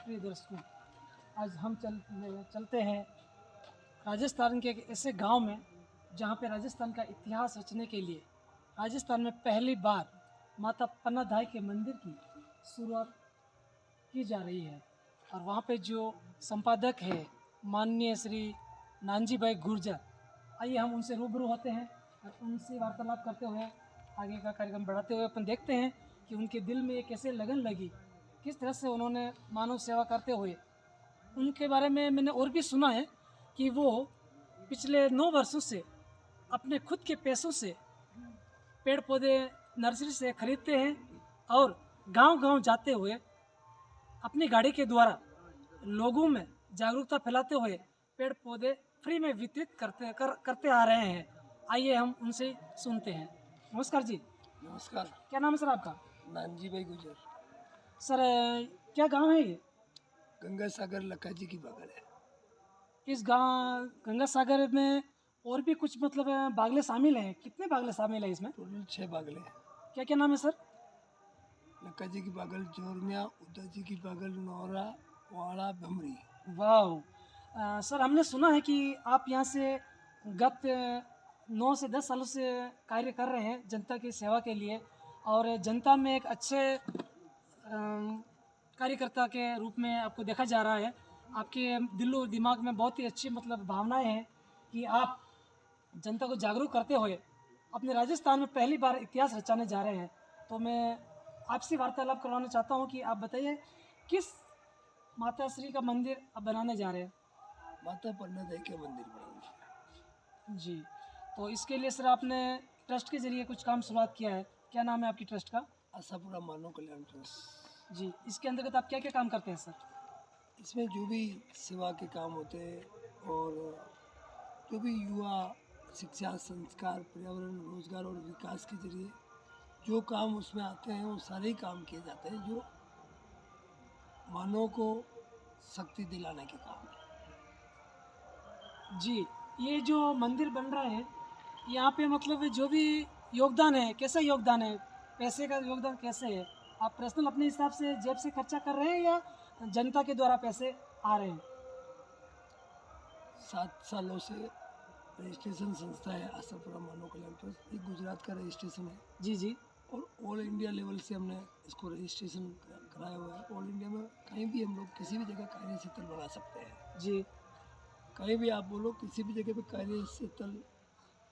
प्रिय दर्शकों, आज हम चलते हैं राजस्थान के एक ऐसे गांव में जहां पे राजस्थान का इतिहास रचने के लिए राजस्थान में पहली बार माता पन्नाधाय के मंदिर की शुरुआत की जा रही है। और वहां पे जो संपादक है माननीय श्री नानजी भाई गुर्जर, आइए हम उनसे रूबरू होते हैं और उनसे वार्तालाप करते हुए आगे का कार्यक्रम बढ़ाते हुए अपन देखते हैं कि उनके दिल में एक कैसे लगन लगी, किस तरह से उन्होंने मानव सेवा करते हुए। उनके बारे में मैंने और भी सुना है कि वो पिछले 9 वर्षों से अपने खुद के पैसों से पेड़ पौधे नर्सरी से खरीदते हैं और गांव-गांव जाते हुए अपनी गाड़ी के द्वारा लोगों में जागरूकता फैलाते हुए पेड़ पौधे फ्री में वितरित करते आ रहे हैं। आइए हम उनसे सुनते हैं। नमस्कार जी। नमस्कार। क्या नाम है सर आपका? नानजी भाई गुजर। सर क्या गांव है ये? गंगा सागर लखा जी की बगल है। इस गांव गंगा सागर में और भी कुछ मतलब बागले शामिल हैं? कितने बागले शामिल हैं इसमें? टोटल 6 बागले हैं। क्या क्या नाम है सर? लखा जी की बागल, जोरनिया, उद्दा जी की बागल, नौरा, वाड़ा, भमरी। वाह। सर हमने सुना है कि आप यहाँ से गत 9 से 10 सालों से कार्य कर रहे हैं जनता की सेवा के लिए और जनता में एक अच्छे कार्यकर्ता के रूप में आपको देखा जा रहा है। आपके दिल और दिमाग में बहुत ही अच्छी मतलब भावनाएं हैं कि आप जनता को जागरूक करते हुए अपने राजस्थान में पहली बार इतिहास रचाने जा रहे हैं। तो मैं आपसे वार्तालाप करवाना चाहता हूं कि आप बताइए किस माता श्री का मंदिर आप बनाने जा रहे हैं? माता पन्नाधाय के मंदिर बनाएंगे जी, तो इसके लिए सर आपने ट्रस्ट के जरिए कुछ काम शुरुआत किया है। क्या नाम है आपकी ट्रस्ट का? आशापुरा मानव कल्याण ट्रस्ट। जी, इसके अंतर्गत आप क्या क्या काम करते हैं सर? इसमें जो भी सेवा के काम होते हैं और जो भी युवा शिक्षा, संस्कार, पर्यावरण, रोजगार और विकास के जरिए जो काम उसमें आते हैं वो सारे ही काम किए जाते हैं जो मानव को शक्ति दिलाने के काम है। जी, ये जो मंदिर बन रहा है यहाँ पे मतलब जो भी योगदान है, कैसा योगदान है? पैसे का योगदान कैसे है? आप पर्सनल अपने हिसाब से जेब से खर्चा कर रहे हैं या जनता के द्वारा पैसे आ रहे हैं? 7 सालों से रजिस्ट्रेशन संस्था है आशापुरा मानव कल्याण ट्रस्ट। ये गुजरात का रजिस्ट्रेशन है जी जी। और ऑल इंडिया लेवल से हमने इसको रजिस्ट्रेशन कराया हुआ है। ऑल इंडिया में कहीं भी हम लोग किसी भी जगह कार्यस्थल बना सकते हैं। जी कहीं भी आप बोलो, किसी भी जगह पे कार्यस्थल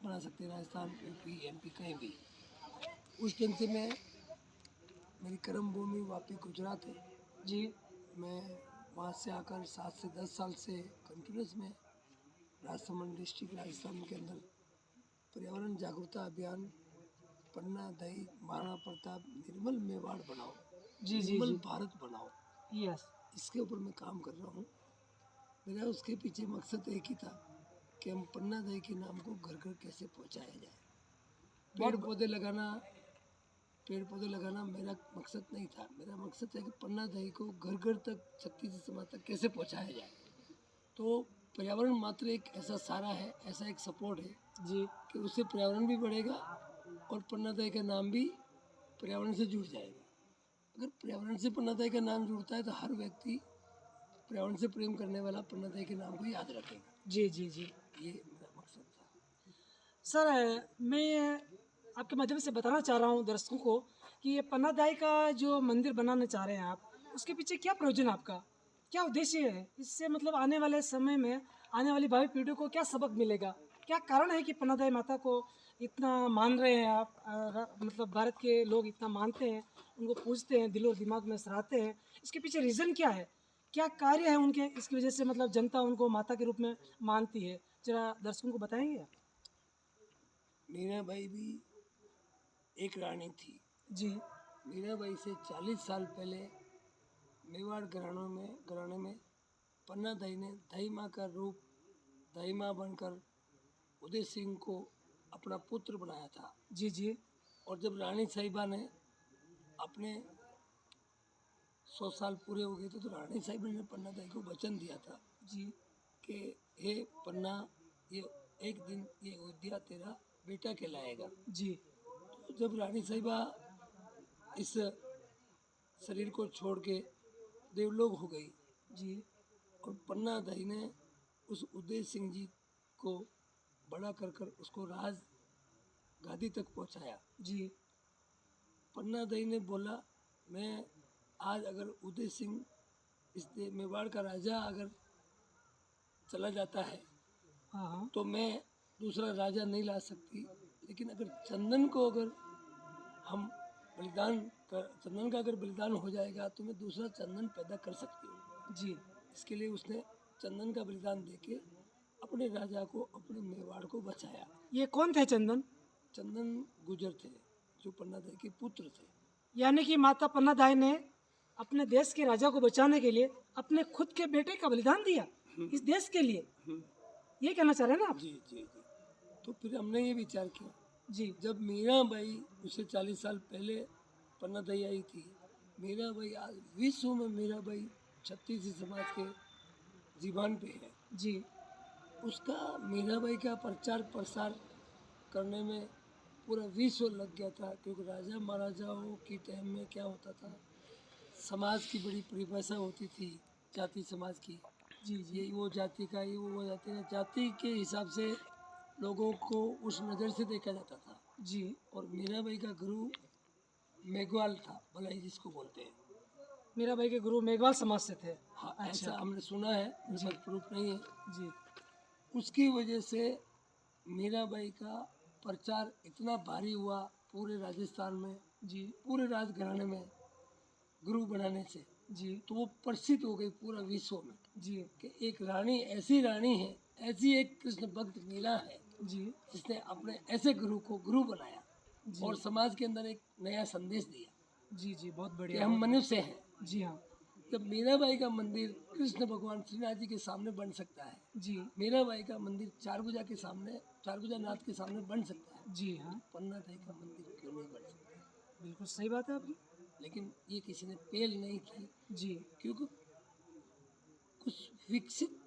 बना सकते हैं, राजस्थान, यूपी, एमपी, कहीं भी। उस ढंग से मैं, मेरी कर्म भूमि वापी गुजरात है। जी। मैं वहाँ से आकर 7 से 10 साल से कंटिन्यूस में राजसमंद डिस्ट्रिक्ट राजस्थान के अंदर पर्यावरण जागरूकता अभियान पन्ना दही महाराणा प्रताप निर्मल मेवाड़ बनाओ, जी जी निर्मल जी। भारत बनाओ, यस। इसके ऊपर मैं काम कर रहा हूँ। मेरा उसके पीछे मकसद एक ही था कि हम पन्ना दही के नाम को घर घर कैसे पहुँचाया जाए। पेड़ पौधे लगाना मेरा मकसद नहीं था। मेरा मकसद है कि पन्ना दही को घर घर तक, छत्तीस समाज तक कैसे पहुँचाया जाए। तो पर्यावरण मात्र एक ऐसा सारा है, ऐसा एक सपोर्ट है जी कि उससे पर्यावरण भी बढ़ेगा और पन्नाधाय का नाम भी पर्यावरण से जुड़ जाएगा। अगर पर्यावरण से पन्नाधाय का नाम जुड़ता है तो हर व्यक्ति पर्यावरण से प्रेम करने वाला पन्नाधाय के नाम को याद रखेगा। जी जी जी। ये मेरा मकसद था। सर मैं आपके माध्यम से बताना चाह रहा हूँ दर्शकों को कि ये पन्नाधाय का जो मंदिर बनाना चाह रहे हैं आप, उसके पीछे क्या प्रयोजन आपका, क्या उद्देश्य है? इससे मतलब आने वाले समय में आने वाली भावी पीढ़ी को क्या सबक मिलेगा? क्या कारण है कि पन्नाधाय माता को इतना मान रहे हैं आप? मतलब भारत के लोग इतना मानते हैं, उनको पूजते हैं, दिल और दिमाग में सराहते हैं। इसके पीछे रीज़न क्या है? क्या कार्य है उनके, इसकी वजह से मतलब जनता उनको माता के रूप में मानती है? जरा दर्शकों को बताएंगे आप? मीराबाई भी एक रानी थी। जी मीराबाई से 40 साल पहले मेवाड़ घराने में पन्नाधाय ने दाई माँ का रूप, दाई माँ बनकर उदय सिंह को अपना पुत्र बनाया था। जी जी। और जब रानी साहिबा ने अपने 100 साल पूरे हो गए थे तो रानी साहिबा ने पन्नाधाय को वचन दिया था जी कि हे पन्ना, ये एक दिन ये अयोध्या तेरा बेटा कहलाएगा। जी। तो जब रानी साहिबा इस शरीर को छोड़ के देवलोक हो गई जी और पन्ना दाई ने उस उदय सिंह जी को बड़ा कर कर उसको राज गादी तक पहुंचाया। जी पन्ना दाई ने बोला मैं आज अगर उदय सिंह इस मेवाड़ का राजा अगर चला जाता है हाँ हाँ तो मैं दूसरा राजा नहीं ला सकती, लेकिन अगर चंदन को अगर हम चंदन का अगर बलिदान हो जाएगा तो मैं दूसरा चंदन पैदा कर सकती हूँ। जी इसके लिए उसने चंदन का बलिदान देके अपने राजा को, अपने मेवाड़ को बचाया। ये कौन थे चंदन? चंदन गुजर थे जो पन्ना दाई के पुत्र थे। यानी कि माता पन्ना दाई ने अपने देश के राजा को बचाने के लिए अपने खुद के बेटे का बलिदान दिया इस देश के लिए, ये कहना चाह रहे हैं ना आप? जी जी जी। तो फिर हमने ये विचार किया, जी जब मीराबाई उससे 40 साल पहले पन्ना दाई आई थी, मीराबाई आज विश्व में मीराबाई छत्तीसी समाज के जीवन पे है। जी उसका मीराबाई का प्रचार प्रसार करने में पूरा विश्व लग गया था, क्योंकि राजा महाराजाओं की टाइम में क्या होता था, समाज की बड़ी परिभाषा होती थी जाति समाज की। जी जी ये वो जाति का, ये वो जाति का, जाति के हिसाब से लोगों को उस नज़र से देखा जाता था। जी और मीराबाई का गुरु मेघवाल था, भलाई जिसको बोलते हैं। मेरा भाई के गुरु मेघवाल समाज से थे। हाँ, अच्छा। ऐसा हमने सुना है, मेरे पास प्रूफ नहीं है। जी उसकी वजह से मीराबाई का प्रचार इतना भारी हुआ पूरे राजस्थान में, जी पूरे राजघराने में गुरु बनाने से, जी तो वो प्रसिद्ध हो गई पूरा विश्व में जी कि एक रानी, ऐसी रानी है, ऐसी एक कृष्ण भक्त मीरा है जी जिसने अपने ऐसे गुरु को गुरु बनाया जी और समाज के अंदर एक नया संदेश दिया जी जी बहुत कि बढ़िया। हम मनुष्य हैं। जी हाँ जब मीराबाई का मंदिर कृष्ण भगवान श्रीनाथ जी के सामने बन सकता है, जी मीराबाई का मंदिर चारभुजा के सामने, चारभुजा नाथ के सामने बन सकता है, जी हाँ पन्ना दाई का मंदिर क्यों नहीं बन सकता? बिल्कुल सही बात है आपकी। लेकिन ये किसी ने पहल नहीं की, जी क्योंकि कुछ विकसित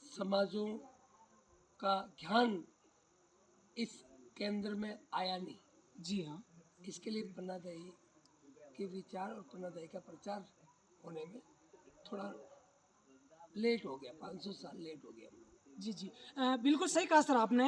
समाजों का ध्यान इस केंद्र में आया नहीं। जी हाँ इसके लिए पन्ना दाई के विचार और पन्ना दाई का प्रचार होने में थोड़ा लेट हो गया, 500 साल लेट हो गया। जी जी बिल्कुल सही कहा सर आपने।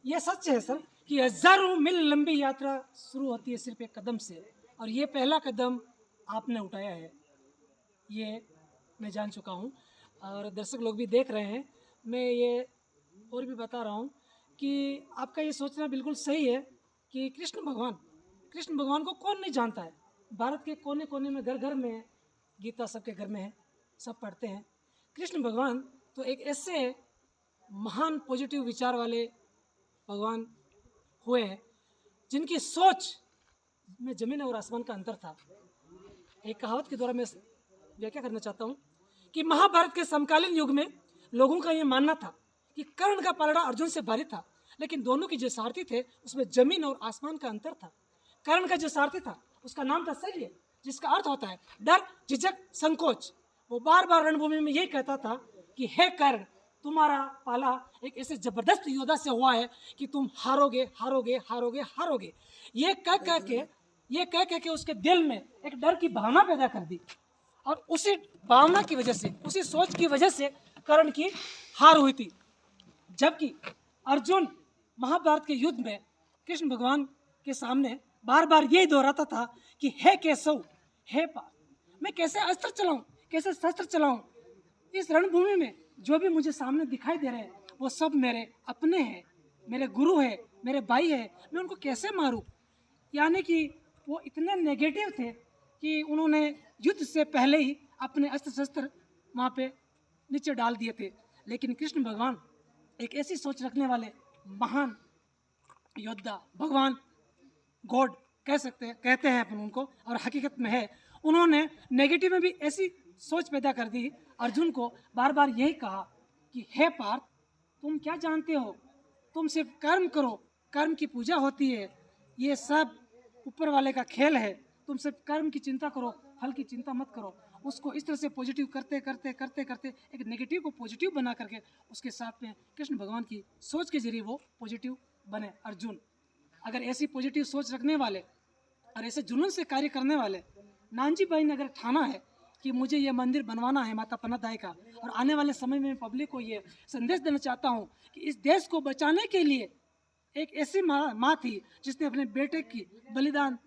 यह सच है सर कि हजारों मील लंबी यात्रा शुरू होती है सिर्फ एक कदम से, और ये पहला कदम आपने उठाया है, ये मैं जान चुका हूँ और दर्शक लोग भी देख रहे हैं। मैं ये और भी बता रहा हूँ कि आपका ये सोचना बिल्कुल सही है कि कृष्ण भगवान को कौन नहीं जानता है। भारत के कोने कोने में, घर घर में गीता सबके घर में है, सब पढ़ते हैं। कृष्ण भगवान तो एक ऐसे महान पॉजिटिव विचार वाले भगवान हुए हैं जिनकी सोच में ज़मीन और आसमान का अंतर था। एक कहावत के द्वारा मैं व्याख्या करना चाहता हूँ कि महाभारत के समकालीन युग में लोगों का ये मानना था कि कर्ण का पलड़ा अर्जुन से भारी था, लेकिन दोनों की जो सारथी थे उसमें जमीन और आसमान का अंतर था। कर्ण का जो सारथी था उसका नाम था शल्य, जिसका अर्थ होता है डर, झिझक, संकोच। वो बार बार रणभूमि में यही कहता था कि हे कर्ण, तुम्हारा पाला एक ऐसे जबरदस्त योद्धा से हुआ है कि तुम हारोगे हारोगे हारोगे हारोगे। ये कह के उसके दिल में एक डर की भावना पैदा कर दी, और उसी भावना की वजह से, उसी सोच की वजह से कर्ण की हार हुई थी। जबकि अर्जुन महाभारत के युद्ध में कृष्ण भगवान के सामने बार बार यही दोहराता था कि हे केशव, हे पार्थ, मैं कैसे अस्त्र चलाऊं, कैसे शस्त्र चलाऊं। इस रणभूमि में जो भी मुझे सामने दिखाई दे रहे हैं वो सब मेरे अपने हैं, मेरे गुरु हैं, मेरे भाई हैं, मैं उनको कैसे मारूं। यानी कि वो इतने नेगेटिव थे कि उन्होंने युद्ध से पहले ही अपने अस्त्र शस्त्र वहाँ पे नीचे डाल दिए थे। लेकिन कृष्ण भगवान एक ऐसी सोच रखने वाले महान योद्धा, भगवान, गॉड कहते हैं अपन उनको, और हकीकत में है। उन्होंने नेगेटिव में भी ऐसी सोच पैदा कर दी। अर्जुन को बार बार यही कहा कि हे पार्थ, तुम क्या जानते हो, तुम सिर्फ कर्म करो, कर्म की पूजा होती है, ये सब ऊपर वाले का खेल है, तुम सिर्फ कर्म की चिंता करो, फल की चिंता मत करो। उसको इस तरह से पॉजिटिव करते करते करते करते एक नेगेटिव को पॉजिटिव बना करके उसके साथ में कृष्ण भगवान की सोच के जरिए वो पॉजिटिव बने अर्जुन। अगर ऐसी पॉजिटिव सोच रखने वाले और ऐसे जुनून से कार्य करने वाले नानजी भाई ने अगर ठाना है कि मुझे ये मंदिर बनवाना है माता पन्नादाई का, और आने वाले समय में पब्लिक को ये संदेश देना चाहता हूँ कि इस देश को बचाने के लिए एक ऐसी माँ थी जिसने अपने बेटे की बलिदान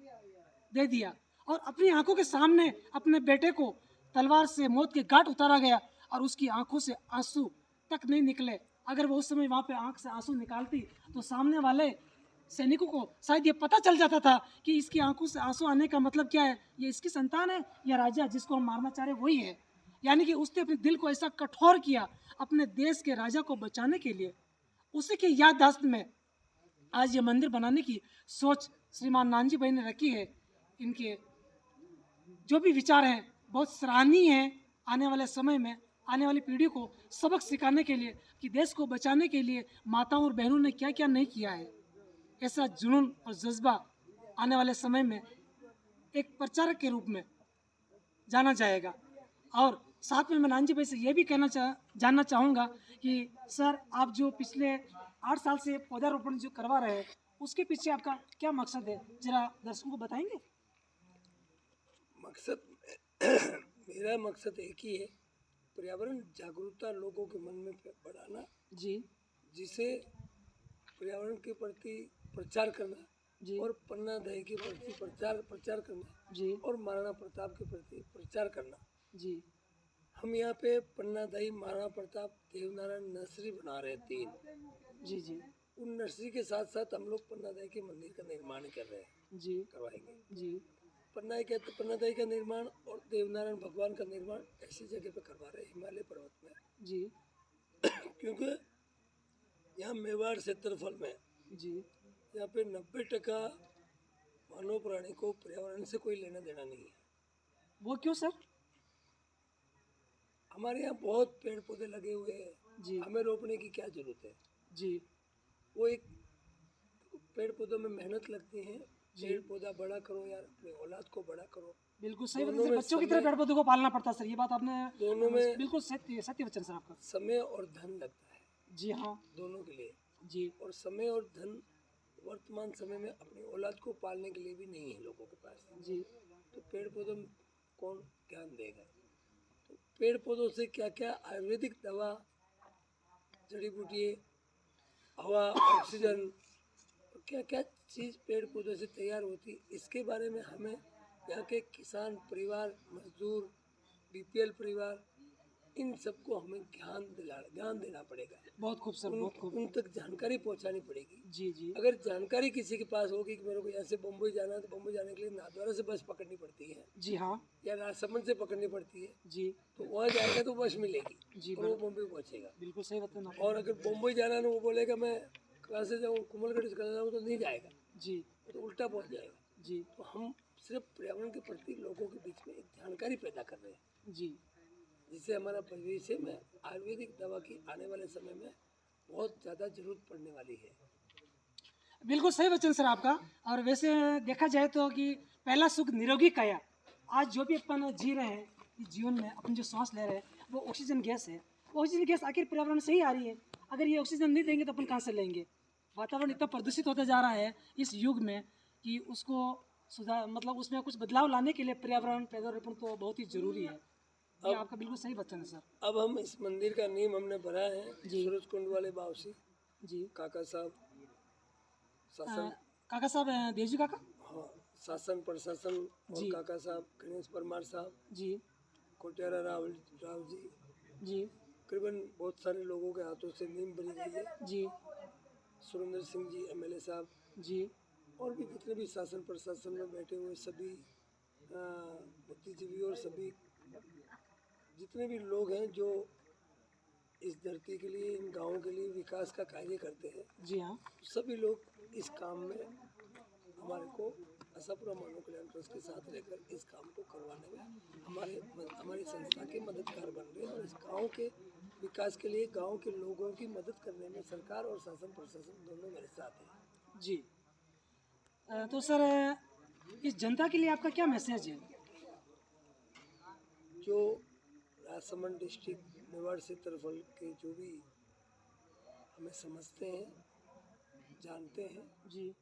दे दिया, और अपनी आंखों के सामने अपने बेटे को तलवार से मौत के घाट उतारा गया, और उसकी आंखों से आंसू तक नहीं निकले। अगर वो उस समय वहाँ पे आंख से आंसू निकालती तो सामने वाले सैनिकों को शायद ये पता चल जाता था कि इसकी आंखों से आंसू आने का मतलब क्या है, ये इसकी संतान है या राजा जिसको हम मारना चाह रहे वही है। यानी कि उसने अपने दिल को ऐसा कठोर किया अपने देश के राजा को बचाने के लिए। उसी की याददाश्त में आज ये मंदिर बनाने की सोच श्रीमान नानजी भाई ने रखी है। इनके जो भी विचार हैं बहुत सराहनीय हैं। आने वाले समय में आने वाली पीढ़ी को सबक सिखाने के लिए कि देश को बचाने के लिए माताओं और बहनों ने क्या क्या नहीं किया है, ऐसा जुनून और जज्बा आने वाले समय में एक प्रचारक के रूप में जाना जाएगा। और साथ में मैं नानजी भाई से ये भी जानना चाहूँगा कि सर, आप जो पिछले 8 साल से पौधारोपण जो करवा रहे हैं उसके पीछे आपका क्या मकसद है, जरा दर्शकों को बताएंगे? मकसद मेरा मकसद एक ही है, पर्यावरण जागरूकता लोगों के मन में बढ़ाना जी जिसे पर्यावरण के प्रति प्रचार करना जी और पन्ना दही के प्रति प्रचार करना जी और महाराणा प्रताप के प्रति प्रचार करना। जी हम यहाँ पे पन्ना दही, महाराणा प्रताप, देवनारायण नर्सरी बना रहे हैं 3। जी जी उन नर्सरी के साथ साथ हम लोग पन्ना दही के मंदिर का निर्माण कर रहे हैं, जी करवाएंगे। जी पन्ना दही का निर्माण और देवनारायण भगवान का निर्माण ऐसी जगह पे करवा रहे हैं, हिमालय पर्वत में। जी क्योंकि यहाँ मेवाड़ क्षेत्रफल में जी यहाँ पे 90% मानव प्राणी को पर्यावरण से कोई लेना देना नहीं है। वो क्यों सर? हमारे यहाँ बहुत पेड़ पौधे लगे हुए हैं, जी हमें रोपने की क्या जरूरत है। जी वो एक पेड़ पौधों में मेहनत लगती है, जी। पेड़ पौधा बड़ा करो यार, अपने औलाद को बड़ा करो। बिल्कुल सही बात दोनों है सर, में बच्चों की तरह समय- पेड़ पौधों को पालना पड़ता है सर, ये बात आपने दोनों में बिल्कुल सत्य सत्य वचन सर आपका। समय और धन लगता है जी हाँ दोनों के लिए, जी और समय और धन वर्तमान समय में अपनी औलाद को पालने के लिए भी नहीं है लोगों के पास। जी तो पेड़ पौधों में कौन ध्यान देगा? तो पेड़ पौधों से क्या क्या आयुर्वेदिक दवा, जड़ी बूटी, हवा, ऑक्सीजन, क्या क्या चीज़ पेड़ पौधों से तैयार होती, इसके बारे में हमें यहाँ के किसान परिवार, मजदूर, बीपीएल परिवार, इन सबको हमें ध्यान देना पड़ेगा। बहुत खूब सर, बहुत खूब। उन तक जानकारी पहुँचानी पड़ेगी। जी जी अगर जानकारी किसी के पास होगी कि मेरे को यहाँ से बम्बई जाना है, तो बम्बई जाने के लिए नाथद्वारा से बस पकड़नी पड़ती है जी हाँ या राजसमंद से पकड़नी पड़ती है, जी तो वहाँ जाएगा तो बस मिलेगी जी और वो बम्बई पहुँचेगा। बिल्कुल सही बात है ना। और अगर बम्बई जाना है ना, वो बोलेगा मैं कहाँ से जाऊँ, कुमलगढ़ से जाऊँ, तो नहीं जाएगा, जी तो उल्टा पहुँच जाएगा। जी तो हम सिर्फ पर्यावरण के प्रति लोगों के बीच में एक जानकारी पैदा कर रहे हैं, जी जिससे हमारा भविष्य में आयुर्वेदिक दवा की आने वाले समय में बहुत ज़्यादा जरूरत पड़ने वाली है। बिल्कुल सही वचन सर आपका। और वैसे देखा जाए तो कि पहला सुख निरोगी काया, आज जो भी अपन जी रहे हैं इस जीवन में, अपन जो सांस ले रहे हैं वो ऑक्सीजन गैस है। वो ऑक्सीजन गैस आखिर पर्यावरण से ही आ रही है। अगर ये ऑक्सीजन नहीं देंगे तो अपन कहाँ से लेंगे? वातावरण इतना प्रदूषित होता जा रहा है इस युग में कि उसको सुधार, मतलब उसमें कुछ बदलाव लाने के लिए पर्यावरण पौधारोपण तो बहुत ही जरूरी है। ये आपका बिल्कुल सही वचन है सर। अब हम इस मंदिर का नींव हमने भरा है, जी। सूरज कुंड वाले बावसी जी काका साहब, शासन, काका साहब, देवजी काका हाँ, शासन प्रशासन और जी। काका साहब, गणेश परमार साहब, जी कोटियारा राव जी, जी करीबन बहुत सारे लोगों के हाथों से नींव बनी गई है। जी सुरेंद्र सिंह जी एमएलए साहब, जी और भी जितने भी शासन प्रशासन में बैठे हुए सभी बुद्धिजीवी और सभी जितने भी लोग हैं जो इस धरती के लिए, इन गाँवों के लिए विकास का कार्य करते हैं, जी हाँ सभी लोग इस काम में हमारे को आशापुरा मानव कल्याण ट्रस्ट के साथ रहकर इस काम को करवाने में हमारी संस्था के मददगार बन रहे हैं। और इस गांव के विकास के लिए, गांव के लोगों की मदद करने में सरकार और शासन प्रशासन दोनों मेरे साथ हैं। जी। तो सर, इस जनता के लिए आपका क्या मैसेज है? जो राजसमंद डिस्ट्रिक्ट मेवाड़ क्षेत्रफल के जो भी हमें समझते हैं, जानते हैं, जी